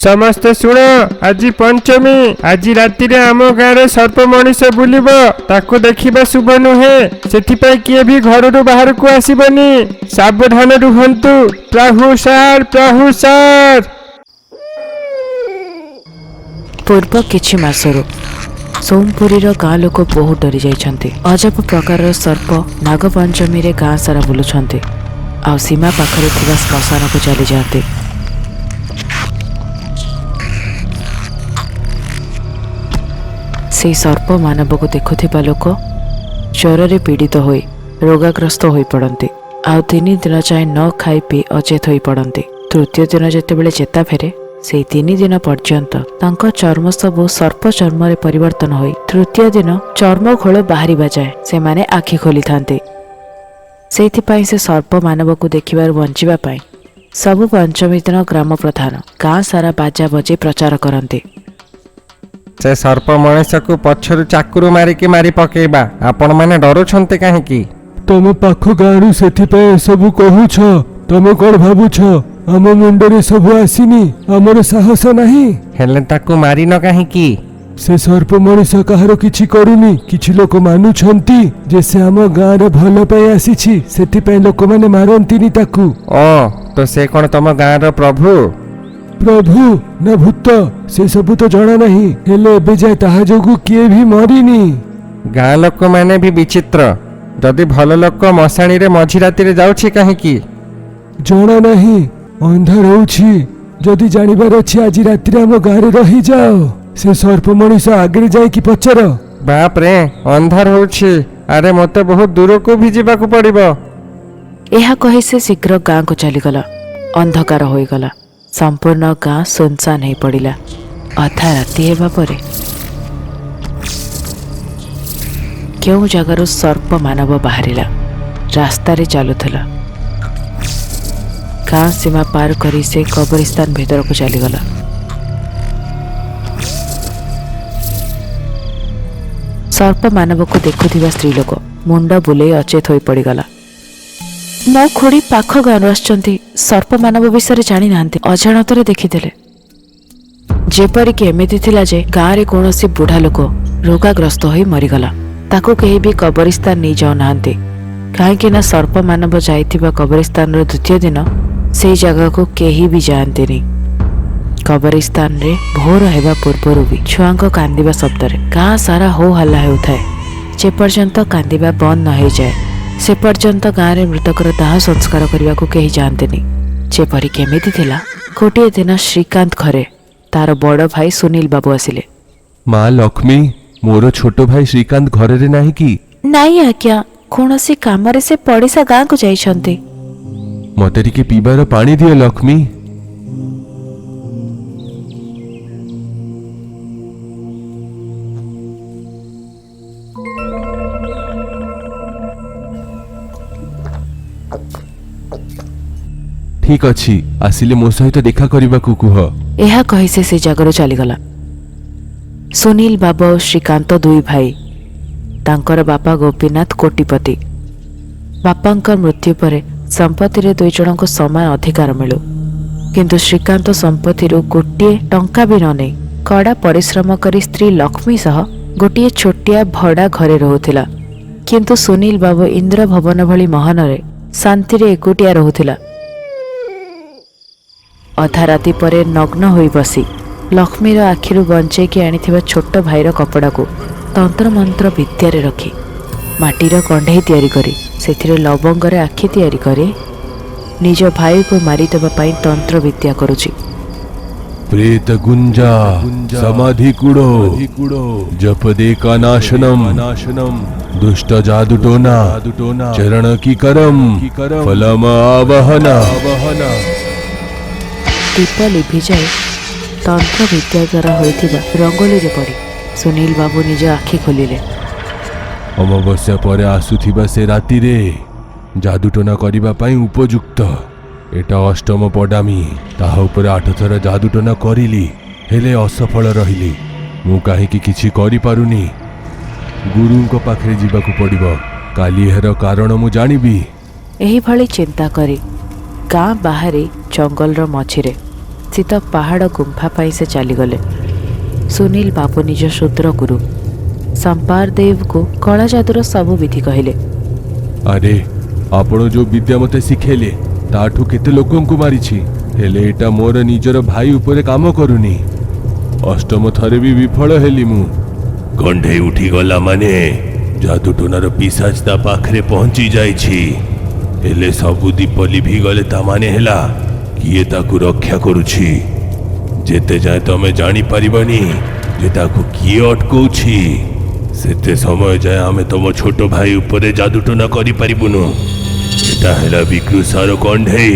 ସମସ୍ତେ ଶୁଣ, ଆଜି ପଞ୍ଚମୀ। ଆଜି ରାତିରେ ଆମ ଗାଁରେ ସର୍ପ ମଣିଷ ବୁଲିବ। ତାକୁ ଦେଖିବା ଶୁଭ ନୁହେଁ। ସେଥିପାଇଁ କିଏ ବି ଘରରୁ ବାହାରକୁ ଆସିବନି। ସାବଧାନ ରୁହନ୍ତୁ। ପ୍ରଭୁ ସାର୍, ପ୍ରଭୁ ସାର୍। ପୂର୍ବ କିଛି ମାସରୁ ସୋମପୁରୀର ଗାଁ ଲୋକ ବହୁ ଡରି ଯାଇଛନ୍ତି। ଅଜବ ପ୍ରକାରର ସର୍ପ ନାଗପଞ୍ଚମୀରେ ଗାଁ ସାରା ବୁଲୁଛନ୍ତି ଆଉ ସୀମା ପାଖରେ ଥିବା ଶ୍ମଶାନକୁ ଚାଲିଯାଆନ୍ତି। ସେହି ସର୍ପ ମାନବକୁ ଦେଖୁଥିବା ଲୋକ ଜ୍ୱରରେ ପୀଡ଼ିତ ହୋଇ ରୋଗାଗ୍ରସ୍ତ ହୋଇପଡ଼ନ୍ତି ଆଉ 3 ଦିନ ଯାଏଁ ନ ଖାଇ ପିଇ ଅଚେତ ହୋଇପଡ଼ନ୍ତି। ତୃତୀୟ ଦିନ ଯେତେବେଳେ ଚେତା ଫେରେ, ସେହି 3 ଦିନ ପର୍ଯ୍ୟନ୍ତ ତାଙ୍କ ଚର୍ମ ସବୁ ସର୍ପ ଚର୍ମରେ ପରିବର୍ତ୍ତନ ହୋଇ ତୃତୀୟ ଦିନ ଚର୍ମ ଘୋଳ ବାହାରିବା ଯାଏ ସେମାନେ ଆଖି ଖୋଲିଥାନ୍ତି। ସେଇଥିପାଇଁ ସେ ସର୍ପ ମାନବକୁ ଦେଖିବାରୁ ବଞ୍ଚିବା ପାଇଁ ସବୁ ପଞ୍ଚମୀ ଦିନ ଗ୍ରାମ ପ୍ରଧାନ ଗାଁ ସାରା ବାଜା ବଜେଇ ପ୍ରଚାର କରନ୍ତି। ସେ ସର୍ପ ମଣିଷକୁ ପଛରୁ ଚାକୁରୁ ମାରି ପକେଇବା। ଆପଣ ମାନେ ଡରୁଛନ୍ତି କାହିଁକି? ତମ ପାଖ ଗାଁରୁ ସେଥିପାଇଁ ଏସବୁ କହୁଛ। ତମେ କଣ ଭାବୁଛ ଆମ ମୁଣ୍ଡରେ ସବୁ ଆସିନି? ଆମର ସାହସ ନାହିଁ। ହେଲେ ତାକୁ ମାରିନ କାହିଁକି? ସେ ସର୍ପ ମଣିଷ କାହାର କିଛି କରୁନି। କିଛି ଲୋକ ମାନୁଛନ୍ତି ଯେ ସେ ଆମ ଗାଁର ଭଲ ପାଇଁ ଆସିଛି, ସେଥିପାଇଁ ଲୋକମାନେ ମାରନ୍ତିନି ତାକୁ। ତ ସେ କଣ ତମ ଗାଁର ପ୍ରଭୁ? ପ୍ରଭୁ ନା ଭୂତ ସେ ସବୁ ତ ଜଣା ନାହିଁ, ହେଲେ ଏବେ ଯାଏ ତାହା ଯୋଗୁଁ କିଏ ବି ମରିନି। ଗାଁ ଲୋକମାନେ ବି ବିଚିତ୍ର। ଯଦି ଭଲ ଲୋକ ମଶାଣିରେ ମଝି ରାତିରେ ଯାଉଛି କାହିଁକି? ଜଣା ନାହିଁ, ଅନ୍ଧାର ହଉଛି। ଯଦି ଜାଣିବାର ଅଛି ଆଜି ରାତିରେ ଆମ ଗାଁରେ ରହିଯାଅ। ସେ ସର୍ପ ମଣିଷ ଆଗରେ ଯାଇକି ପଚାର। ବାପରେ, ଅନ୍ଧାର ହଉଛି। ଆରେ ମତେ ବହୁତ ଦୂରକୁ ବି ଯିବାକୁ ପଡିବ। ଏହା କହି ସେ ଶୀଘ୍ର ଗାଁକୁ ଚାଲିଗଲା। ଅନ୍ଧକାର ହୋଇଗଲା। ସମ୍ପୂର୍ଣ୍ଣ ଗାଁ ସୁନସାନ ହେଇ ପଡ଼ିଲା। ଅଧା ରାତି ହେବା ପରେ କେଉଁ ଜାଗାରୁ ସର୍ପ ମାନବ ବାହାରିଲା। ରାସ୍ତାରେ ଚାଲୁଥିଲା। ଗାଁ ସୀମା ପାର କରି ସେ କବରସ୍ଥାନ ଭିତରକୁ ଚାଲିଗଲା। ସର୍ପ ମାନବକୁ ଦେଖୁଥିବା ସ୍ତ୍ରୀ ଲୋକ ମୁଣ୍ଡ ବୁଲେଇ ଅଚେତ ହୋଇ ପଡ଼ିଗଲା। ମୋ ଖୁଡ଼ି ପାଖ ଗାଁରୁ ଆସିଛନ୍ତି। ସର୍ପ ମାନବ ବିଷୟରେ ଜାଣିନାହାନ୍ତି, ଅଜାଣତରେ ଦେଖିଥିଲେ। ଯେପରିକି ଏମିତି ଥିଲା ଯେ ଗାଁରେ କୌଣସି ବୁଢ଼ା ଲୋକ ରୋଗାଗ୍ରସ୍ତ ହୋଇ ମରିଗଲା। ତାକୁ କେହି ବି କବରସ୍ଥାନ ନେଇ ଯାଉନାହାନ୍ତି, କାହିଁକି ନା ସର୍ପ ମାନବ ଯାଇଥିବା କବରସ୍ଥାନର ଦ୍ୱିତୀୟ ଦିନ ସେହି ଜାଗାକୁ କେହି ବି ଯାଆନ୍ତିନି। କବରସ୍ଥାନରେ ଭୋର ହେବା ପୂର୍ବରୁ ବି ଛୁଆଙ୍କ କାନ୍ଦିବା ଶବ୍ଦରେ ଗାଁ ସାରା ହୋ ହଲ୍ଲା ହେଉଥାଏ। ଯେପର୍ଯ୍ୟନ୍ତ କାନ୍ଦିବା ବନ୍ଦ ନ ହେଇଯାଏ ସେ ପର୍ଯ୍ୟନ୍ତ ଗାଁରେ ମୃତକର ଦାହ ସଂସ୍କାର କରିବାକୁ କେହି ଯାଆନ୍ତିନି। ଯେପରି କେମିତି ଥିଲା, ଗୋଟିଏ ଦିନ ଶ୍ରୀକାନ୍ତ ଘରେ ତାର ବଡ଼ ଭାଇ ସୁନୀଲ ବାବୁ ଆସିଲେ। ମା ଲକ୍ଷ୍ମୀ, ମୋର ଛୋଟ ଭାଇ ଶ୍ରୀକାନ୍ତ ଘରରେ ନାହିଁ କି? ନାଇଁ ଆଜ୍ଞା, କୌଣସି କାମରେ ସେ ପଡ଼ିଶା ଗାଁକୁ ଯାଇଛନ୍ତି। ମତେ ଟିକେ ପିଇବାର ପାଣି ଦିଅ ଲକ୍ଷ୍ମୀ। ଠିକ ଅଛି, ଆସିଲେ ମୋ ସହିତ ଦେଖା କରିବାକୁ କୁହ। ଏହା କହି ସେ ଜାଗାରୁ ଚାଲିଗଲା। ସୁନୀଲ ବାବୁ ଆଉ ଶ୍ରୀକାନ୍ତ ଦୁଇ ଭାଇ। ତାଙ୍କର ବାପା ଗୋପୀନାଥ କୋଟିପତି। ବାପାଙ୍କ ମୃତ୍ୟୁ ପରେ ସମ୍ପତ୍ତିରେ 2 ଜଣଙ୍କୁ ସମାନ ଅଧିକାର ମିଳୁ, କିନ୍ତୁ ଶ୍ରୀକାନ୍ତ ସମ୍ପତ୍ତିରୁ ଗୋଟିଏ ଟଙ୍କା ବି ନ ନେଇ କଡ଼ା ପରିଶ୍ରମ କରି ସ୍ତ୍ରୀ ଲକ୍ଷ୍ମୀ ସହ ଗୋଟିଏ ଛୋଟିଆ ଭଡ଼ା ଘରେ ରହୁଥିଲା। କିନ୍ତୁ ସୁନୀଲ ବାବୁ ଇନ୍ଦ୍ର ଭବନ ଭଳି ମହନରେ ଶାନ୍ତିରେ ଏକୁଟିଆ ରହୁଥିଲା। ଅଧା ରାତି ପରେ ନଗ୍ନ ହୋଇ ବସି ଲକ୍ଷ୍ମୀର ଆଖିରୁ ବଞ୍ଚେଇକି ଆଣିଥିବା ଛୋଟ ଭାଇର କପଡ଼ାକୁ ତନ୍ତ୍ରମନ୍ତ୍ର ବିଦ୍ୟାରେ ରଖି ମାଟିର କଣ୍ଢେଇ ତିଆରି କରି ସେଥିରେ ଲବଙ୍ଗରେ ଆଖି ତିଆରି କରି ନିଜ ଭାଇକୁ ମାରିଦେବା ପାଇଁ ତନ୍ତ୍ର ବିଦ୍ୟା କରୁଛି। ପ୍ରେତ ଗୁଞ୍ଜା ସମାଧି କୁଡୋ ଜପଦେ का नाशनम दुष्ट जादू टोना चरण की करम फलम आवहना। ଦୀପ ଲିଭିଯାଏ ତନ୍ତ୍ର ବିଦ୍ୟା ଦ୍ୱାରା ହୋଇଥିବା ରଙ୍ଗୋଲିରେ ପଡ଼ି ସୁନୀଲ ବାବୁ ନିଜ ଆଖି ଖୋଲିଲେ। ଅମାବସ୍ୟା ପରେ ଆସୁଥିବା ସେ ରାତିରେ ଯାଦୁଟୋନା କରିବା ପାଇଁ ଉପଯୁକ୍ତ। ଏଟା ଅଷ୍ଟମ ପଡାମୀ। ତାହା ଉପରେ 8 ଥର ଯାଦୁଟୋନା କରିଲି, ହେଲେ ଅସଫଳ ରହିଲି। ମୁଁ କାହିଁକି କିଛି କରିପାରୁନି? ଗୁରୁଙ୍କ ପାଖରେ ଯିବାକୁ ପଡ଼ିବ। କାଲି ଏହାର କାରଣ ମୁଁ ଜାଣିବି। ଏହିଭଳି ଚିନ୍ତା କରି ଗାଁ ବାହାରେ ଜଙ୍ଗଲର ମଝିରେ स्थित पहाड़ गुंफा पाई से चलीगले। सुनील बाबू निज शूद्र गुरु संपार देव को कला जादुर सब विधि कहले। अरे आपण जो विद्या मते शिखेले ताठू केते लोकन को मारिछि हेले एटा मोर निजर भाई ऊपर काम करूनी। अष्टम थरे भी विफल हेली मु। कंढे उठी गला माने जादू टोनार पिशाच ता पाखरे पहुंची जाइछि हेले सबु दीप लिभि गले ता माने हेला किए ताकू रक्षा करूछि। जेते जाए तमे जानी परिबनी जे ताकू किए अटकौछि सेते समय जाए आमे तम छोट भाई ऊपर जादू टोना करि परिबुनु। एटा हेला विकृसार कंढेई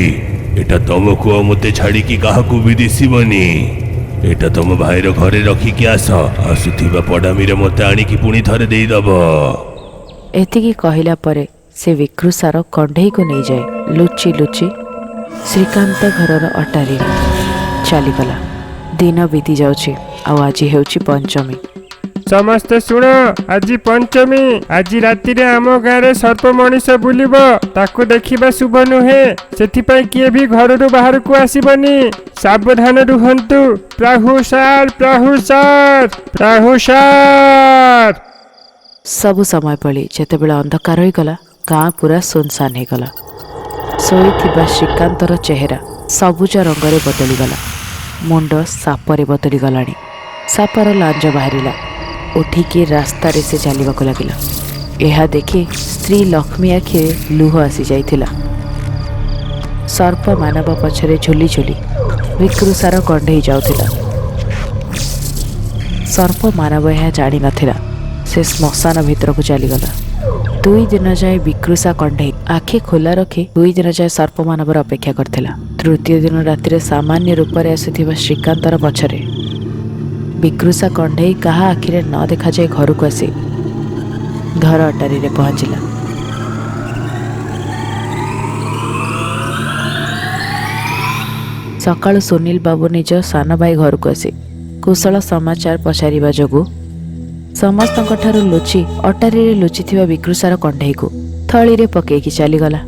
एटा तमको आ मते छाड़ी की काहाकू भी दिसिबनी। एटा तम भाईर घरे रखिकी आसुथिबा पडामीरे मते आनिकी पुणी थरे देई दबो। एतिकी कहिला परे से विकृसार कंढेई को नहीं जाए लुचि लुचि श्रीकांत घरर अटारी चलीगला। दिन बीती जाउछि आ आज हेउछि पंचमी। समस्ते शुण आज पंचमी। आज राति रे आम गाँव सर्प मनीष बुलिब ताकू देखिबा शुभ नुहे। सेथिपाई किए भी घर बाहर को आसीबनी। सावधान रुहंतु। प्राहुसार प्राहुसार प्राहुसार। सबु समय पड़ी जेतेबेले अंधकार हो गला गाँ पूरा सुनसान हो गला। शोईथिबा श्रीकांतर चेहरा सबुज रंगरे बदलीगला। मुंड सापरे बदली गलानी। सापर लांज बाहरिला। उठिकी रास्ता रे से चलिबाकु लागिला। एहा देखि स्त्री लक्ष्मी आखिरे लुह आसी जाइथिला। सर्प मानव पछरे झुली झुली विकृसार कंढेई जाउथिला। सर्प मानव यह जानी नथिला। से श्मशान भीतर को चलीगला। 2 दिन जाए विकृसा कंढेई आखि खोला रखी 2 दिन जाए सर्प मानवर अपेक्षा करथिला। तृतीय दिन राति सामान्य रूप में आसीथिबा श्रीकांतर पछरे विकृसा कंढेई कहा आखिरे न देखा जाए घर को आसी घर अटारी रे पहुंचला। सकाळु सुनील बाबू निज सान भाई घर को आसी कुशल समाचार पचारिबा जोगु समस्तଙ୍କ ଠାରୁ ଲୁଚି ଅଟାରୀରେ ଲୁଚିଥିବା ବିକୃସାର କଣ୍ଢେଇକୁ ଥଳିରେ ପକେଇକି ଚାଲିଗଲା।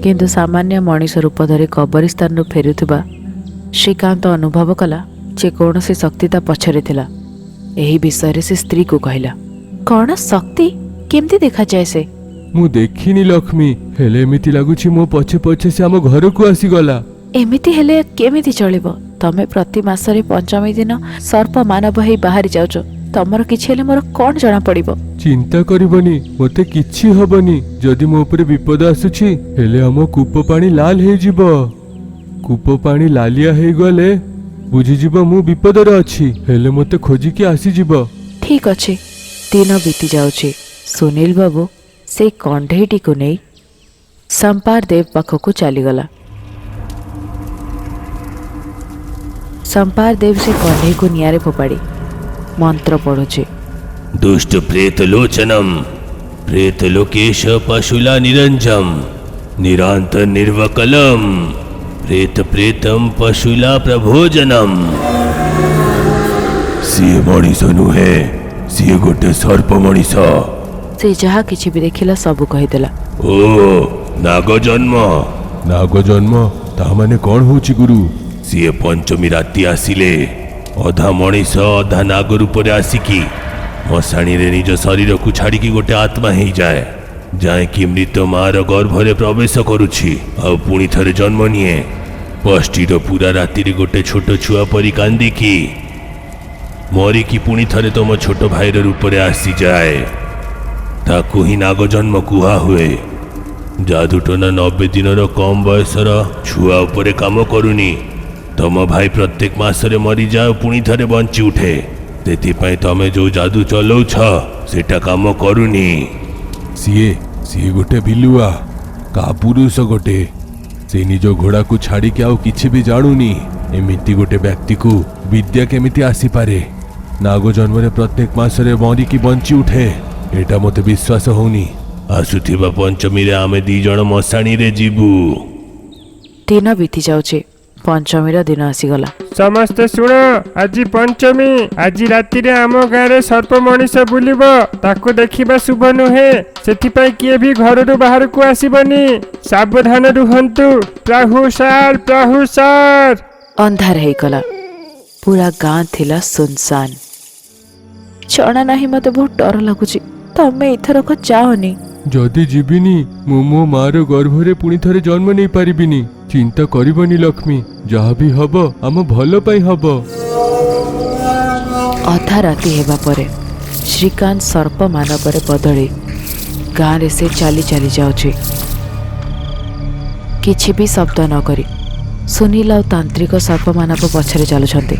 କିନ୍ତୁ ସାମାନ୍ୟ ମଣିଷ ରୂପ ଧରି କବରିସ୍ତାନରୁ ଫେରୁଥିବା ଶ୍ରୀକାନ୍ତ ଅନୁଭବ କଲା ଯେ କୌଣସି ଶକ୍ତି ତା ପଛରେ ଥିଲା। ଏହି ବିଷୟରେ ସେ ସ୍ତ୍ରୀକୁ କହିଲା। କଣ ଶକ୍ତି? କେମିତି ଦେଖାଯାଏ ସେ? ମୁଁ ଦେଖିନି ଲକ୍ଷ୍ମୀ ହେଲେ ଏମିତି ଲାଗୁଛି ମୋ ପଛେ ପଛେ ସେ ଆମ ଘରକୁ ଆସିଗଲା। ଏମିତି ହେଲେ କେମିତି ଚଳିବ? ତମେ ପ୍ରତି ମାସରେ ପଞ୍ଚମୀ ଦିନ ସର୍ପ ମାନବ ହେଇ ବାହାରି ଯାଉଛ। ତମର କିଛି ହେଲେ ମୋର କଣ ଜଣା ପଡିବ? ଚିନ୍ତା କରିବନି ମୋତେ କିଛି ହବନି। ଯଦି ମୋ ଉପରେ ବିପଦ ଆସୁଛି ହେଲେ ଆମ କୂପ ପାଣି ଲାଲ ହେଇଯିବ। କୂପ ପାଣି ଲାଲିଆ ହେଇଗଲେ ବୁଝିଯିବ ମୁଁ ବିପଦରେ ଅଛି। ହେଲେ ମୋତେ ଖୋଜିକି ଆସିଯିବ। ଠିକ ଅଛି। ଦିନ ବିତି ଯାଉଛି। ସୁନୀଲ ବାବୁ ସେ କଣ୍ଢେଇଟିକୁ ନେଇ ସଂପାର ଦେବ ପାଖକୁ ଚାଲିଗଲା। संपार देव से कंढे को नियारे फोपाड़ी मंत्र पढ़ुचे। दुष्ट प्रेत लोचनम प्रेत लोकेश पशुला निरंजम निरांत निर्वकलम प्रेत प्रेतम पशुला प्रभोजनम। सी मनीष नुहे सी गोटे सर्प मनीष। से जहा किछि भी देखिला सब कहिदेला। ओ नाग जन्म। नाग जन्म ता माने कोन होची गुरु? सीए पंचमी राति आसिले अधा मनीष अधा नाग रूप आसिकी मशाणी रे निज शरीर को छाड़ी गोटे आत्मा हो जाए जाए कि मृत मार गर्भरे प्रवेश करुछि आ पुणी थरे जन्म निए। पष्टीर पूरा राति रे गोटे छोट छुआ परी कांदिकी मरिकी पुणी थरे तुम छोट भाईर रूप आसी जाए। ताकू ही नाग जन्म कुहा हुए। जादूटोना 90 दिनर कम बयसर छुआ उपरे काम करूनी। तम भाई प्रत्येक मासरे मरी जाओ पुणी थरे बंची उठे। तेथिपाई तमे जो जादू चलौछ सेटा काम करूनी। सीए गोटे बिलुआ का पुरुष गोटे से निज घोड़ा को छाड़ी के आउ किछि भी जानुनी। एमिति गोटे व्यक्ति को विद्या केमिति आसी पारे? नाग जन्मरे प्रत्येक मासरे मरी की बंची उठे एटा मते विश्वास होनी। आसुथिबा पंचमी रे आमे 2 जण मशाणी रे जीवु। दिन बीती जाउछे। ପଞ୍ଚମୀର ଦିନ ଆସିଗଲା। ସମସ୍ତେ ଶୁଣ, ଆଜି ପଞ୍ଚମୀ। ଆଜି ରାତିରେ ଆମ ଗାଁରେ ସର୍ପ ମଣିଷ ବୁଲିବ। ତାକୁ ଦେଖିବା ଶୁଭ ନୁହେଁ। ସେଥିପାଇଁ କିଏ ବି ଘରରୁ ବାହାରକୁ ଆସିବନି। ସାବଧାନ ରୁହନ୍ତୁ। ପ୍ରାହୁସାର ପ୍ରାହୁସାର। ଅନ୍ଧାର ହେଇଗଲା। ପୁରା ଗାଁ ଥିଲା ସୁନସାନ। ଜଣା ନାହିଁ, ମତେ ବହୁତ ଡର ଲାଗୁଛି। ତମେ ଏଥରକ ଯାଅନି। ଯଦି ଯିବିନି ମୁଁ ମୋ ମାର ଗର୍ଭରେ ପୁଣି ଥରେ ଜନ୍ମ ନେଇ ପାରିବିନି। ଚିନ୍ତା କରିବନି ଲକ୍ଷ୍ମୀ, ଯାହା ବି ହବ ଆମ ଭଲ ପାଇଁ ହବ। ଅଧା ରାତି ହେବା ପରେ ଶ୍ରୀକାନ୍ତ ସର୍ପ ମାନବରେ ବଦଳି ଗାଁରେ ସେ ଚାଲି ଚାଲି ଯାଉଛି। କିଛି ବି ଶବ୍ଦ ନ କରି ସୁନୀଲ ଆଉ ତାନ୍ତ୍ରିକ ସର୍ପମାନବ ପଛରେ ଚାଲୁଛନ୍ତି।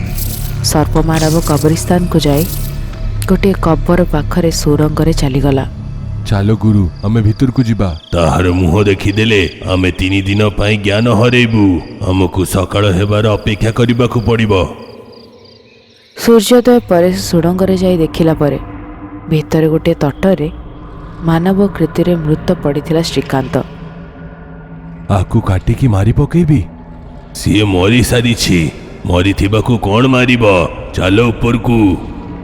ସର୍ପମାନବ କବରିସ୍ତାନକୁ ଯାଇ ଗୋଟିଏ କବର ପାଖରେ ସୁରଙ୍ଗରେ ଚାଲିଗଲା। ଚାଲ ଗୁରୁ, ଆମେ ଭିତରକୁ ଯିବା। ତାହାର ମୁହଁ ଦେଖିଦେଲେ ଆମେ 3 ଦିନ ପାଇଁ ଜ୍ଞାନ ହରେଇବୁ। ଆମକୁ ସକାଳ ହେବାର ଅପେକ୍ଷା କରିବାକୁ ପଡ଼ିବ। ସୂର୍ଯ୍ୟୋଦୟ ପରେ ସୁଡ଼ଙ୍ଗରେ ଯାଇ ଦେଖିଲା ପରେ ଭିତରେ ଗୋଟିଏ ତଟରେ ମାନବ କୃତିରେ ମୃତ ପଡ଼ିଥିଲା ଶ୍ରୀକାନ୍ତ। ଆକୁ କାଟିକି ମାରି ପକେଇବି? ସିଏ ମରି ସାରିଛି। ମରିଥିବାକୁ କଣ ମାରିବ? ଚାଲ ଉପରକୁ।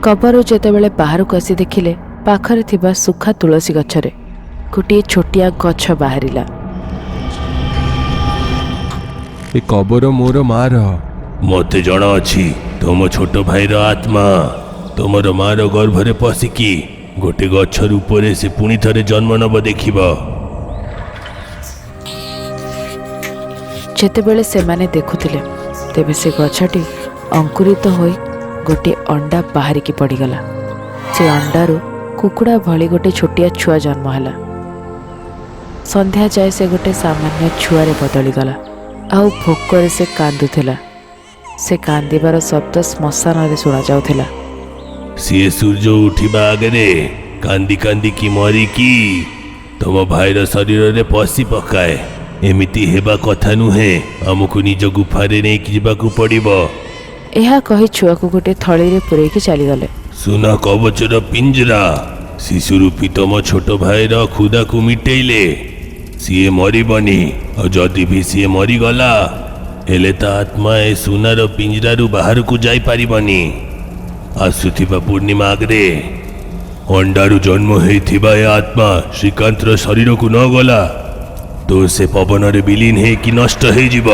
କବରରୁ ଯେତେବେଳେ ବାହାରକୁ ଆସି ଦେଖିଲେ ପାଖରେ ଥିବା ସୁଖା ତୁଳସୀ ଗଛରେ ଗୋଟିଏ ଛୋଟିଆ ଗଛ ବାହାରିଲା। ଏ କବର ମୋର ମାର। ମତେ ଜଣା ଅଛି, ତମ ଛୋଟ ଭାଇର ଆତ୍ମା ତମର ମାର ଗର୍ଭରେ ପଶିକି ଗୋଟେ ଗଛ ରୂପରେ ସେ ପୁଣି ଥରେ ଜନ୍ମ ନେବ, ଦେଖିବ। ଯେତେବେଳେ ସେମାନେ ଦେଖୁଥିଲେ ତେବେ ସେ ଗଛଟି ଅଙ୍କୁରିତ ହୋଇ ଗୋଟିଏ ଅଣ୍ଡା ବାହାରିକି ପଡ଼ିଗଲା। ସେ ଅଣ୍ଡାରୁ କୁକୁଡ଼ା ଭଳି ଗୋଟେ ଛୋଟିଆ ଛୁଆ ଜନ୍ମ ହେଲା। ସନ୍ଧ୍ୟା ଯାଏ ସେ ଗୋଟେ ସାମାନ୍ୟ ଛୁଆରେ ବଦଳିଗଲା। ଆଉ ଭୋକରେ ସେ କାନ୍ଦୁଥିଲା। ସେ କାନ୍ଦିବାର ଶବ୍ଦ ଶ୍ମଶାନରେ ଶୁଣାଯାଉଥିଲା। ସିଏ ସୂର୍ଯ୍ୟ ଉଠିବା ଆଗରେ କାନ୍ଦି କାନ୍ଦିକି ମରିକି ତମ ଭାଇର ଶରୀରରେ ପଶି ପକାଏ। ଏମିତି ହେବା କଥା ନୁହେଁ। ଆମକୁ ନିଜ ଗୁଫାରେ ନେଇକି ଯିବାକୁ ପଡ଼ିବ। ଏହା କହି ଛୁଆକୁ ଗୋଟିଏ ଥଳିରେ ପୂରେଇକି ଚାଲିଗଲେ। ସୁନା କବଚର ପିଞ୍ଜରା ଶିଶୁ ରୂପୀ ତମ ଛୋଟ ଭାଇର କ୍ଷୁଧାକୁ ମିଟେଇଲେ ସିଏ ମରିବନି। ଆଉ ଯଦି ବି ସିଏ ମରିଗଲା ହେଲେ ତା ଆତ୍ମା ଏ ସୁନାର ପିଞ୍ଜରାରୁ ବାହାରକୁ ଯାଇପାରିବନି। ଆସୁଥିବା ପୂର୍ଣ୍ଣିମା ଆଗରେ ଅଣ୍ଡାରୁ ଜନ୍ମ ହେଇଥିବା ଏ ଆତ୍ମା ଶ୍ରୀକାନ୍ତର ଶରୀରକୁ ନ ଗଲା ତ ସେ ପବନରେ ବିଲୀନ ହେଇକି ନଷ୍ଟ ହେଇଯିବ।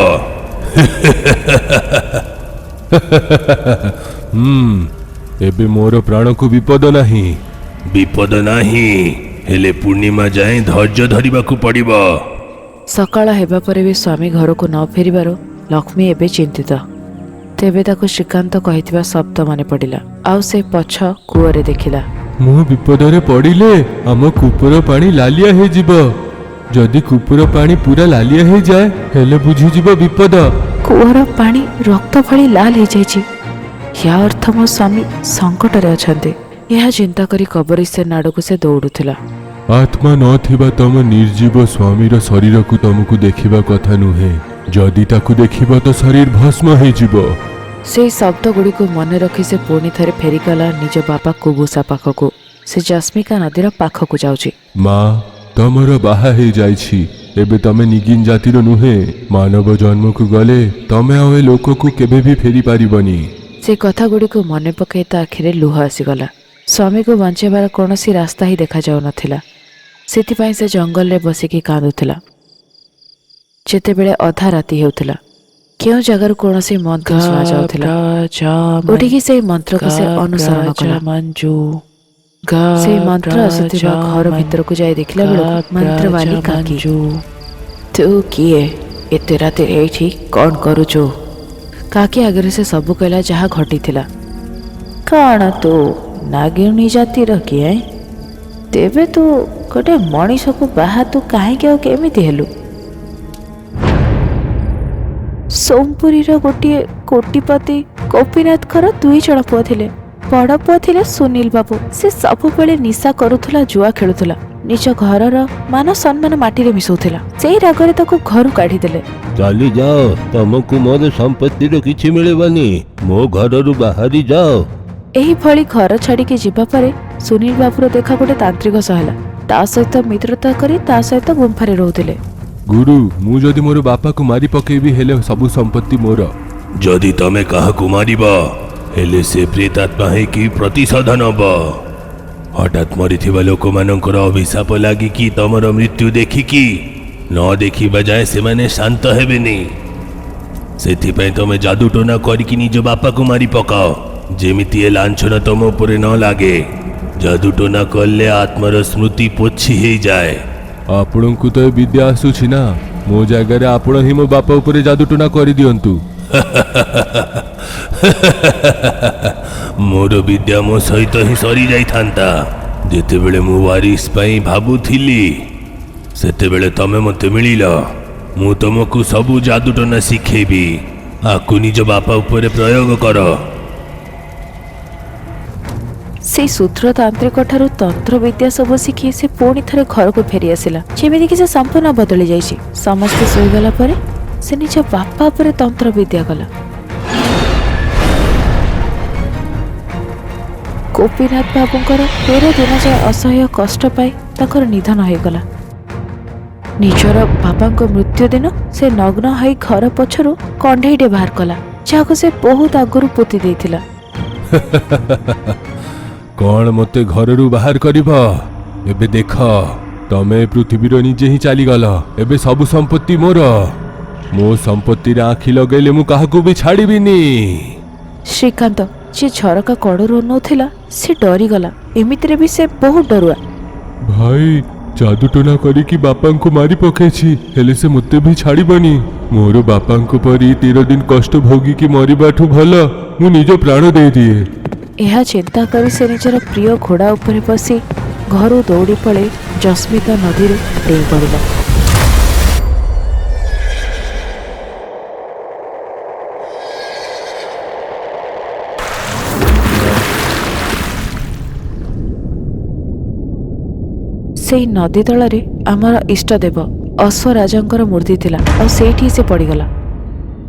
ଏବେ ମୋର ପ୍ରାଣକୁ ବିପଦ ନାହିଁ। ବିପଦ ନାହିଁ, ହେଲେ ପୂର୍ଣ୍ଣିମା ଯାଏଁ ଧୈର୍ଯ୍ୟ ଧରିବାକୁ ପଡ଼ିବ। ସକାଳ ହେବା ପରେ ବି ସ୍ୱାମୀ ଘରକୁ ନ ଫେରିବାରୁ ଲକ୍ଷ୍ମୀ ଏବେ ଚିନ୍ତିତ। ତେବେ ତାକୁ ଶ୍ରୀକାନ୍ତ କହିଥିବା ଶବ୍ଦ ମନେ ପଡ଼ିଲା। ଆଉ ସେ ପଛ କୂଅରେ ଦେଖିଲା। ମୁଁ ବିପଦରେ ପଡ଼ିଲେ ଆମ କୂପର ପାଣି ଲାଲିଆ ହେଇଯିବ। ଯଦି କୂପର ପାଣି ପୁରା ଲାଲିଆ ହେଇଯାଏ ହେଲେ ବୁଝିଯିବ ବିପଦ। କୂଅର ପାଣି ରକ୍ତ ଭଳି ଲାଲ ହେଇଯାଇଛି। ୟା ଅର୍ଥ ମୋ ସ୍ୱାମୀ ସଙ୍କଟରେ ଅଛନ୍ତି। ଏହା ଚିନ୍ତା କରି କବରିସ୍ତାନ ଆଡ଼କୁ ସେ ଦୌଡ଼ୁଥିଲା। ଆତ୍ମା ନଥିବା ତମ ନିର୍ଜୀବ ସ୍ୱାମୀର ଶରୀରକୁ ତମକୁ ଦେଖିବା କଥା ନୁହେଁ। ଯଦି ତାକୁ ଦେଖିବ ତ ଶରୀର ଭସ୍ମ ହେଇଯିବ। ସେଇ ଶବ୍ଦ ଗୁଡ଼ିକୁ ମନେ ରଖି ସେ ପୁଣି ଥରେ ଫେରିଗଲା ନିଜ ବାପା କୁବୁସା ପାଖକୁ। ସେ ଜସ୍ମିକା ନଦୀର ପାଖକୁ ଯାଉଛି। ମା, ତମର ବାହା ହେଇଯାଇଛି। ଏବେ ତମେ ନିଗିନ ଜାତିର ନୁହେଁ। ମାନବ ଜନ୍ମକୁ ଗଲେ ତମେ ଆଉ ଏ ଲୋକକୁ କେବେ ବି ଫେରି ପାରିବନି। ସେ କଥା ଗୁଡ଼ିକୁ ମନେ ପକାଇ ତା ଆଖିରେ ଲୁହ ଆସିଗଲା। ସ୍ୱାମୀକୁ ବଞ୍ଚାଇବାର କୌଣସି ରାସ୍ତା ହିଁ ଦେଖାଯାଉନଥିଲା। ସେଥିପାଇଁ ସେ ଜଙ୍ଗଲରେ ବସିକି କାନ୍ଦୁଥିଲା। ଯେତେବେଳେ ଅଧା ରାତି ହେଉଥିଲା କେଉଁ ଜାଗାରୁ କୌଣସି ମନ୍ତ୍ର ଶୁଣାଯାଉଥିଲା। ଉଠିକି ସେଇ ମନ୍ତ୍ରକୁ ସେ ଅନୁସରଣ କଲା। ସେଇ ମନ୍ତ୍ର ଆସୁଥିବା ଘର ଭିତରକୁ ଯାଇ ଦେଖିଲା ବେଳକୁ ମନ୍ତ୍ରବାଲି କାକି। ତୁ କିଏ? ଏତେ ରାତିରେ ଏଇଠି କ'ଣ କରୁଛୁ? କାକି ଆଗରେ ସେ ସବୁ କହିଲା ଯାହା ଘଟିଥିଲା। କ'ଣ ତୁ ନାଗିଣୀ ଜାତିର କିଏ? ତେବେ ତୁ ଗୋଟେ ମଣିଷକୁ ବାହା ତୁ କାହିଁକି ଆଉ କେମିତି ହେଲୁ? ସୋମପୁରୀର ଗୋଟିଏ କୋଟିପତି ଗୋପୀନାଥଙ୍କର 2 ଜଣ ପୁଅ ଥିଲେ। ବଡ଼ ପୁଅ ଥିଲେ ସୁନୀଲ ବାବୁ। ସେ ସବୁବେଳେ ନିଶା କରୁଥିଲା, ଜୁଆ ଖେଳୁଥିଲା, ନିଜ ଘରର ମାନ ସମ୍ମାନ ମାଟିରେ ମିଶଉଥିଲା। ସେଇ ରାଗରେ ତାକୁ ଘରୁ କାଢିଦେଲେ। ଚାଲି ଯାଅ, ତମକୁ ମୋର ସମ୍ପତ୍ତିର କିଛି ମିଳିବନି। ମୋ ଘରରୁ ବାହାରି ଯାଅ। ଏହିଭଳି ଘର ଛାଡ଼ିକି ଯିବା ପରେ ସୁନୀଲ ବାବୁର ଦେଖା ଗୋଟେ ତାନ୍ତ୍ରିକ ସହ ହେଲା। ତା ସହିତ ମିତ୍ରତା କରି ତା ସହିତ ଗୁମ୍ଫାରେ ରହୁଥିଲେ। ଗୁରୁ ମୁଁ ଯଦି ମୋର ବାପାକୁ ମାରି ପକେଇବି ହେଲେ ସବୁ ସମ୍ପତ୍ତି ମୋର। ଯଦି ତମେ କାହାକୁ ମାରିବ ହେଲେ ସେ ପ୍ରେତାତ୍ମା ହେଇକି ପ୍ରତିଶୋଧ ନବ। ହଠାତ୍ ମରିଥିବା ଲୋକମାନଙ୍କର ଅଭିଶାପ ଲାଗିକି ତମର ମୃତ୍ୟୁ ଦେଖିକି ନ ଦେଖିବା ଯାଏ ସେମାନେ ଶାନ୍ତ ହେବେନି। ସେଥିପାଇଁ ତମେ ଯାଦୁଟୋନା କରିକି ନିଜ ବାପାକୁ ମାରି ପକାଅ, ଯେମିତି ଏ ଲାଞ୍ଛନ ତମ ଉପରେ ନ ଲାଗେ। ଯାଦୁଟୋନା କଲେ ଆତ୍ମାର ସ୍ମୃତି ପୋଛି ହେଇଯାଏ। ଆପଣଙ୍କୁ ତ ଏ ବିଦ୍ୟା ଆସୁଛି ନା, ମୋ ଜାଗାରେ ଆପଣ ହିଁ ମୋ ବାପା ଉପରେ ଯାଦୁଟୋନା କରିଦିଅନ୍ତୁ। ମୋର ବିଦ୍ୟା ମୋ ସହିତ ହିଁ ସରି ଯାଇଥାନ୍ତା। ଯେତେବେଳେ ମୁଁ ୱାରିସ୍ ପାଇଁ ଭାବୁଥିଲି ସେତେବେଳେ ତମେ ମୋତେ ମିଳିଲ। ମୁଁ ତମକୁ ସବୁ ଯାଦୁଟୋନା ଶିଖେଇବି, ଆକୁ ନିଜ ବାପା ଉପରେ ପ୍ରୟୋଗ କର। ସେଇ ଶୂଦ୍ର ତାନ୍ତ୍ରିକ ଠାରୁ ତନ୍ତ୍ର ବିଦ୍ୟା ସବୁ ଶିଖି ସେ ପୁଣି ଥରେ ଘରକୁ ଫେରି ଆସିଲା, ଯେମିତିକି ସେ ସମ୍ପୂର୍ଣ୍ଣ ବଦଳି ଯାଇଛି। ସମସ୍ତେ ଶୋଇଗଲା ପରେ ସେ ନିଜ ବାପା ଉପରେ ତନ୍ତ୍ର ବିଦ୍ୟା କଲା। ଗୋପୀନାଥ ବାବୁଙ୍କର 13 ଦିନ ଯାଏ ଅସହ୍ୟ କଷ୍ଟ ପାଇ ତାଙ୍କର ନିଧନ ହୋଇଗଲା। ନିଜର ବାପାଙ୍କ ମୃତ୍ୟୁ ଦିନ ସେ ନଗ୍ନ ହୋଇ ଘର ପଛରୁ କଣ୍ଢେଇଟେ ବାହାର କଲା, ଯାହାକୁ ସେ ବହୁତ ଆଗରୁ ପୋତି ଦେଇଥିଲା। କଣ ମୋତେ ଘରରୁ ବାହାର କରିବ? ଏବେ ଦେଖ, ତମେ ପୃଥିବୀର ନିଜେ ହିଁ ଚାଲିଗଲ। ଏବେ ସବୁ ସମ୍ପତ୍ତି ମୋର। ମୋ ସମ୍ପତ୍ତିରେ ଆଖି ଲଗେଇଲେ ମୁଁ କାହାକୁ ବି ଛାଡ଼ିବିନି। ଶ୍ରୀକାନ୍ତ ଯିଏ ଝରକା କଡ଼ରୁ ଅନଉଥିଲା ସେ ଡରିଗଲା। ଏମିତିରେ ବି ସେ ବହୁତ ଡରୁଆ। ଭାଇ ଯାଦୁଟୋନା କରିକି ବାପାଙ୍କୁ ମାରି ପକେଇଛି, ହେଲେ ସେ ମୋତେ ବି ଛାଡ଼ିବନି। ମୋର ବାପାଙ୍କ ପରି 13 ଦିନ କଷ୍ଟ ଭୋଗିକି ମରିବାଠୁ ଭଲ ମୁଁ ନିଜ ପ୍ରାଣ ଦେଇଦିଏ। ଏହା ଚିନ୍ତା କରି ସେ ନିଜର ପ୍ରିୟ ଘୋଡ଼ା ଉପରେ ବସି ଘରୁ ଦୌଡ଼ି ପଳାଇ ଜସ୍ମିତା ନଦୀରେ ଡେଇଁ ପଡ଼ିଲା। ସେଇ ନଦୀ ତଳରେ ଆମର ଇଷ୍ଟଦେବ ଅଶ୍ୱରାଜଙ୍କର ମୂର୍ତ୍ତି ଥିଲା, ଆଉ ସେଇଠି ସେ ପଡ଼ିଗଲା।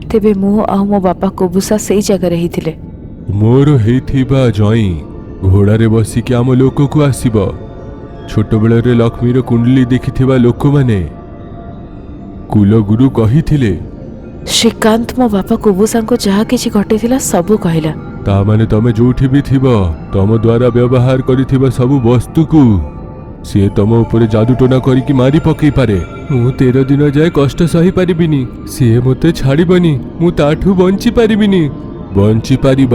ତେବେ ମୁଁ ଆଉ ମୋ ବାପା କୁବୁସା ସେଇ ଜାଗାରେ ହିଁ ଥିଲେ। ମୋର ହେଇଥିବା ଜଇଁ ଘୋଡ଼ାରେ ବସିକି ଆମ ଲୋକକୁ ଆସିବ। ଛୋଟବେଳରେ ଲକ୍ଷ୍ମୀର କୁଣ୍ଡଲି ଦେଖିଥିବା ଲୋକମାନେ କୁଲଗୁରୁ କହିଥିଲେ। ଶ୍ରୀକାନ୍ତ ମୋ ବାପା କୁବୁସାଙ୍କୁ ଯାହା କିଛି ଘଟିଥିଲା ସବୁ କହିଲା। ତା ମାନେ ତମେ ଯୋଉଠି ବି ଥିବ, ତମ ଦ୍ୱାରା ବ୍ୟବହାର କରିଥିବା ସବୁ ବସ୍ତୁକୁ ସିଏ ତମ ଉପରେ ଯାଦୁଟୋନା କରିକି ମାରି ପକେଇ ପାରେ। ମୁଁ 13 ଦିନ ଯାଏ କଷ୍ଟ ସହିପାରିବିନି, ସିଏ ମୋତେ ଛାଡ଼ିବନି, ମୁଁ ତାଠୁ ବଞ୍ଚି ପାରିବିନି। ବଞ୍ଚି ପାରିବ,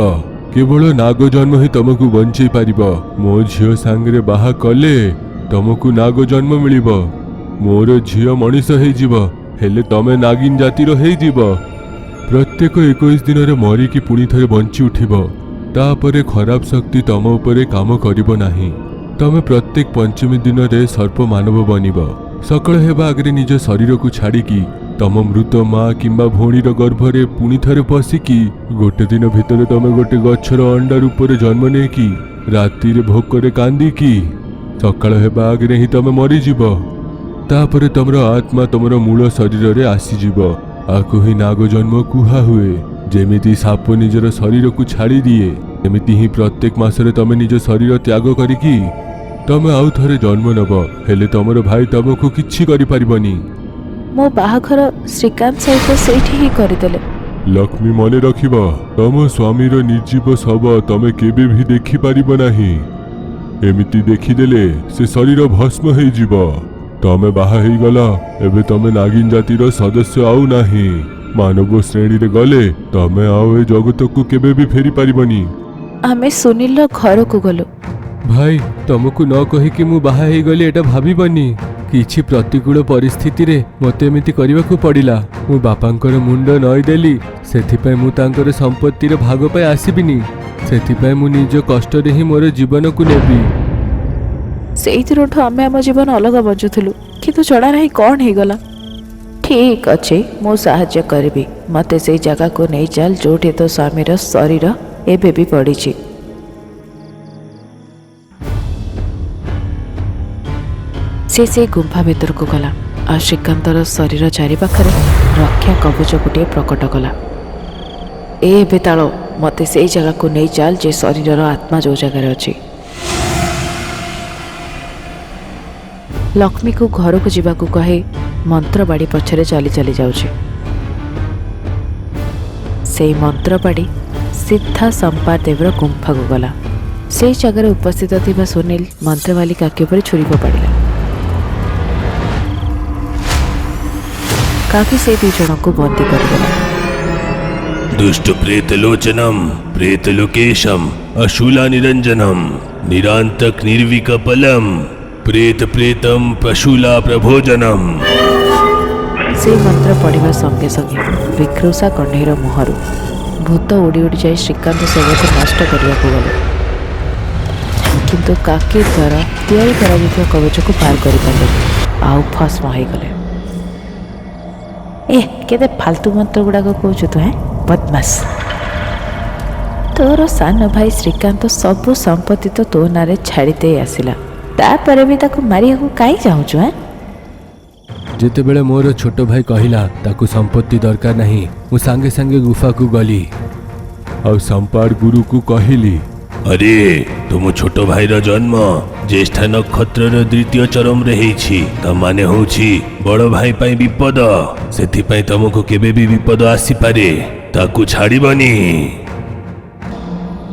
କେବଳ ନାଗ ଜନ୍ମ ହିଁ ତମକୁ ବଞ୍ଚେଇ ପାରିବ। ମୋ ଝିଅ ସାଙ୍ଗରେ ବାହା କଲେ ତମକୁ ନାଗ ଜନ୍ମ ମିଳିବ। ମୋର ଝିଅ ମଣିଷ ହେଇଯିବ, ହେଲେ ତମେ ନାଗିନ ଜାତିର ହେଇଯିବ। ପ୍ରତ୍ୟେକ 21 ଦିନରେ ମରିକି ପୁଣି ଥରେ ବଞ୍ଚି ଉଠିବ। ତାପରେ ଖରାପ ଶକ୍ତି ତମ ଉପରେ କାମ କରିବ ନାହିଁ। ତମେ ପ୍ରତ୍ୟେକ ପଞ୍ଚମୀ ଦିନରେ ସର୍ପ ମାନବ ବନିବ। ସକାଳ ହେବା ଆଗରେ ନିଜ ଶରୀରକୁ ଛାଡ଼ିକି ତମ ମୃତ ମା କିମ୍ବା ଭଉଣୀର ଗର୍ଭରେ ପୁଣି ଥରେ ପଶିକି ଗୋଟେ ଦିନ ଭିତରେ ତମେ ଗୋଟେ ଗଛର ଅଣ୍ଡା ରୂପରେ ଜନ୍ମ ନେଇକି ରାତିରେ ଭୋକରେ କାନ୍ଦିକି ସକାଳ ହେବା ଆଗରେ ହିଁ ତମେ ମରିଯିବ। ତାପରେ ତମର ଆତ୍ମା ତମର ମୂଳ ଶରୀରରେ ଆସିଯିବ। ଆକୁ ହିଁ ନାଗ ଜନ୍ମ କୁହା ହୁଏ। ଯେମିତି ସାପ ନିଜର ଶରୀରକୁ ଛାଡ଼ି ଦିଏ, ସେମିତି ହିଁ ପ୍ରତ୍ୟେକ ମାସରେ ତମେ ନିଜ ଶରୀର ତ୍ୟାଗ କରିକି ତମେ ଆଉ ଥରେ ଜନ୍ମ ନେବ। ହେଲେ ତମର ଭାଇ ତମକୁ କିଛି କରିପାରିବନି। ମୋ ବାହାଘର ଶ୍ରୀକାନ୍ତ ସହିତ ସେଇଠି ହିଁ କରିଦେଲେ। ଲକ୍ଷ୍ମୀ ମନେ ରଖିବ, ତମ ସ୍ୱାମୀର ନିର୍ଜୀବ ଶବ ତମେ କେବେ ବି ଦେଖିପାରିବ ନାହିଁ। ଏମିତି ଦେଖିଦେଲେ ସେ ଶରୀର ଭସ୍ମ ହେଇଯିବ। ତମେ ବାହା ହେଇଗଲ, ଏବେ ତମେ ନାଗିନ ଜାତିର ସଦସ୍ୟ ଆଉ ନାହିଁ। ମାନବ ଶ୍ରେଣୀରେ ଗଲେ ତମେ ଆଉ ଏ ଜଗତକୁ କେବେ ବି ଫେରି ପାରିବନି। ଆମେ ସୁନୀଲର ଘରକୁ ଗଲୁ। ଭାଇ ତମକୁ ନ କହିକି ମୁଁ ବାହା ହେଇଗଲି ଏଟା ଭାବିବନି। କିଛି ପ୍ରତିକୂଳ ପରିସ୍ଥିତିରେ ମୋତେ ଏମିତି କରିବାକୁ ପଡ଼ିଲା। ମୁଁ ବାପାଙ୍କର ମୁଣ୍ଡ ନଇଁଦେଲି, ସେଥିପାଇଁ ମୁଁ ତାଙ୍କର ସମ୍ପତ୍ତିର ଭାଗ ପାଇଁ ଆସିବିନି। ସେଥିପାଇଁ ମୁଁ ନିଜ କଷ୍ଟରେ ହିଁ ମୋର ଜୀବନକୁ ନେବି। ସେଇଥିରଠୁ ଆମେ ଆମ ଜୀବନ ଅଲଗା ବଞ୍ଚୁଥିଲୁ, କିନ୍ତୁ ଜଣା ନାହିଁ କ'ଣ ହେଇଗଲା। ଠିକ୍ ଅଛି, ମୁଁ ସାହାଯ୍ୟ କରିବି। ମୋତେ ସେଇ ଜାଗାକୁ ନେଇ ଚାଲ ଯୋଉଠି ତୋ ସ୍ୱାମୀର ଶରୀର ଏବେ ବି ପଡ଼ିଛି। ସେ ସେଇ ଗୁମ୍ଫା ଭିତରକୁ ଗଲା ଆଉ ଶ୍ରୀକାନ୍ତର ଶରୀର ଚାରିପାଖରେ ରକ୍ଷା କବଚ ଗୋଟିଏ ପ୍ରକଟ କଲା। ଏବେ ତାଳ, ମୋତେ ସେଇ ଜାଗାକୁ ନେଇ ଚାଲ ଯେ ଶରୀରର ଆତ୍ମା ଯୋଉ ଜାଗାରେ ଅଛି। ଲକ୍ଷ୍ମୀକୁ ଘରକୁ ଯିବାକୁ କହି ମନ୍ତ୍ରବାଡ଼ି ପଛରେ ଚାଲି ଚାଲି ଯାଉଛି। ସେଇ ମନ୍ତ୍ରବାଡ଼ି ସିଧା ସମ୍ପାଦେବର ଗୁମ୍ଫାକୁ ଗଲା। ସେଇ ଜାଗାରେ ଉପସ୍ଥିତ ଥିବା ସୁନୀଲ ମନ୍ତ୍ରବାଲିକା ଆଖି ଉପରେ ଛୁରୀ ଫୋପାଡ଼ିଲା। କାକି ସେଇ ଦୁଇ ଜଣଙ୍କୁ ବନ୍ଦୀ କରିଦେଲା। दुष्ट प्रेतलोचनम प्रेतलोकेशम अशूला निरंजनम निरांतक निर्विकपलम प्रेत प्रेतम पशूला प्रभोजनम। से मंत्र पढ़ा संगे संगे विकृषा कण्ढेईर मुहर भूत उड़ी उड़ी जाए श्रीकांत शव को नष्ट करने को गले, किंतु काकी द्वारा तैयारी करा कवच को पार कर आउ भस्म हो गले। ए केते फालतू मंत्र गुड़ाक कौच तु है बदमाश। तोर सान भाई श्रीकांत सबु संपत्ति तो तो नारे छाड़ीदे आसला, तापर भी ताको मारिया को कहीं चाहूचु है। जेतेबेले मोर छोट भाई कहिला ताकू संपत्ति दरकार नहीं, मु सांगे सांगे गुफा को गली और संपार गुरु को कहिली, अरे तुम छोट भाईर जन्म ज्येष्ठ नक्षत्र द्वितीय चरम रे हेछि, त माने होछि बड़ भाई पाई विपद, सेथि पाई तुमको केबे भी विपद आसी पारे, ताकू छाड़ीबनी।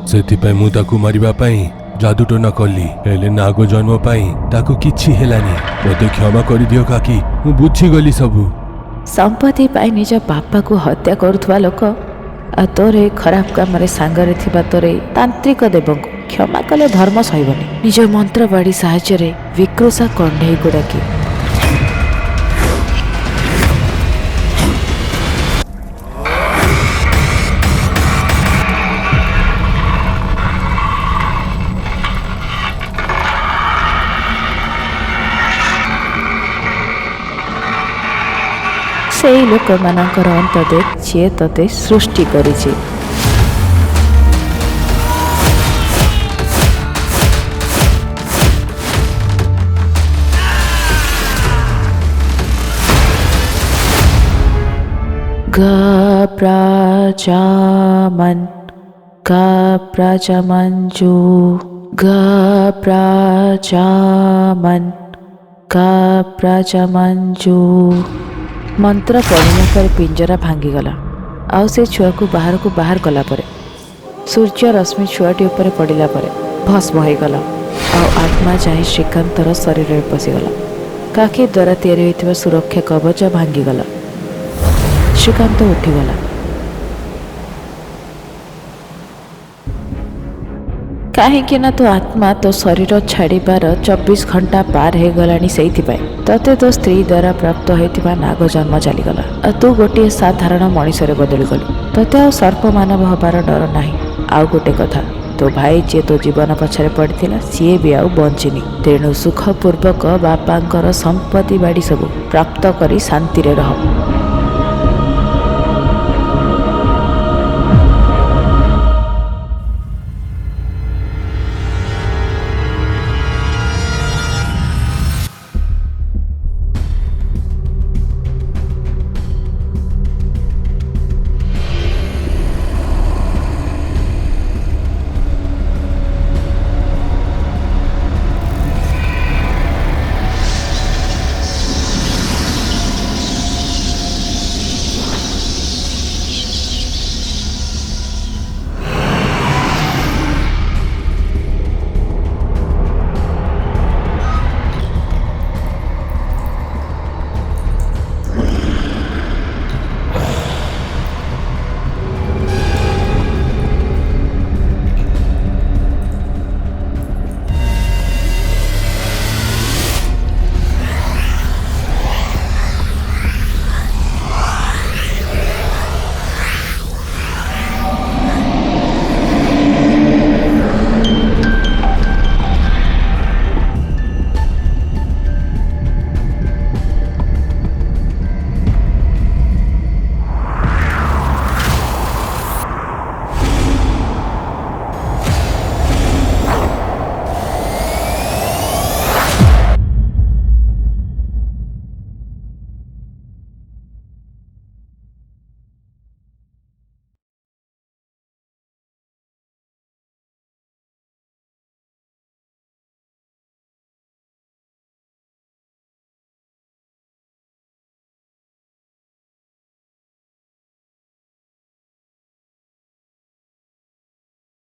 सेथि पाई मु ताकू मारिबा पाई जादूटोना कली, हेले नाग जन्म पाई ताकू किछि हेलानी, मते क्षमा करि दियो काकी, मु बुझी गली सबु। संपत्ति पाई निज बापा को हत्या करुवा लोक आ तोर खराब काम रे सांगरे थिबा तोर तांत्रिक देव को क्षमा कले धर्म सहिबनी। निज मंत्र बाड़ी साहाय्य रे विकृषा कण्ढेई को डाकी सेई लोक मानकर अंत देख जे तते सृष्टि करिछि। गप्राचामन गप्राचामंजू गप्राचामन गप्राचामंजू। मंत्र पढ़ने पर पिंजरा भांगीगला। आउ से छुआ को बाहर कला परे सूर्य रश्मि छुआटी उपर पड़ा पर भस्म हो गला। आत्मा चाहे श्रीकांतर शरीर में पशिगला। काकी द्वारा तैयारी होता सुरक्षा कवच भांगीगला। श्रीकांत उठीगला। कहीं ना तो आत्मा तो शरीर छाड़बार 24 घंटा पार हो गलानी, से तते तो स्त्री द्वारा प्राप्त होता नाग जन्म चलीगला। तू गोटे साधारण मनीषर बदली गलु, तते आ सर्प मानव हबार डर नहीं। आउ गोटे कथा, तो भाई जे तो जीवन पछरे पड़ता सी भी आउ बंचिनी, तेणु सुखपूर्वक बापांकर संपत्ति बाड़ी सब प्राप्त करी शांति रे रह।